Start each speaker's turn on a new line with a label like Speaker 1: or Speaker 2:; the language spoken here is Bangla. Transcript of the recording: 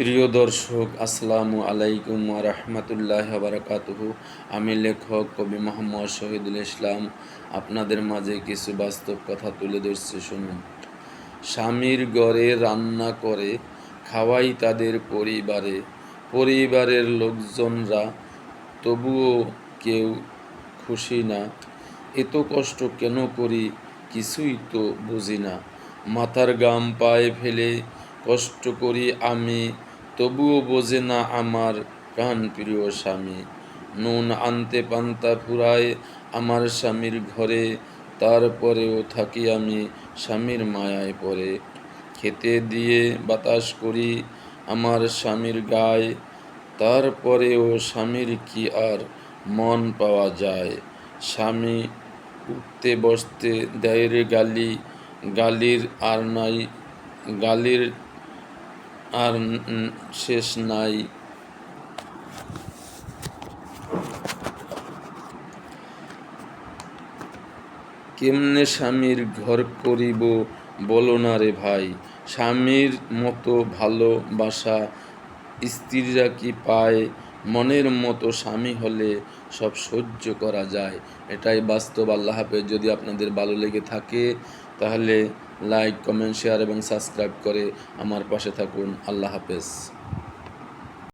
Speaker 1: প্রিয় দর্শক, আসসালামু আলাইকুম ওয়া রাহমাতুল্লাহি ওয়া বারাকাতুহু। আমি লেখক কবি মোহাম্মদ শহীদুল ইসলাম আপনাদের মাঝে কিছু বাস্তব কথা তুলে ধরছি, শুনুন। স্বামীর ঘরে রান্না করে খাওয়াই তাদের পরিবারে, পরিবারের লোকজনরা, তবুও কেউ খুশি না। এত কষ্ট কেন করি কিছুই তো বুঝি না। মাথার ঘাম পায়ে ফেলে কষ্ট করি আমি, তবুও বোঝে না আমার প্রাণপ্রিয় স্বামী। নুন আনতে পান্তা ফুরায় আমার স্বামীর ঘরে, তারপরেও থাকি আমি স্বামীর মায়ায় পড়ে। খেতে দিয়ে বাতাস করি আমার স্বামীর গায়ে, তারপরেও স্বামীর কি আর মন পাওয়া যায়। স্বামী উঠতে বসতে দেয় রে গালি, গালির আর নাই, গালির আর শেষ নাই। কেমনে স্বামীর ঘর করিব বলো না রে ভাই। স্বামীর মতো ভালোবাসা স্ত্রীরা কি পায়? মনের মতো স্বামী হলে সব সহ্য করা যায়। এটাই বাস্তব। আল্লাহ হাফেজ। যদি আপনাদের ভালো লেগে থাকে তাহলে লাইক, কমেন্ট, শেয়ার এবং সাবস্ক্রাইব করে আমার পাশে থাকুন। আল্লাহ হাফেজ।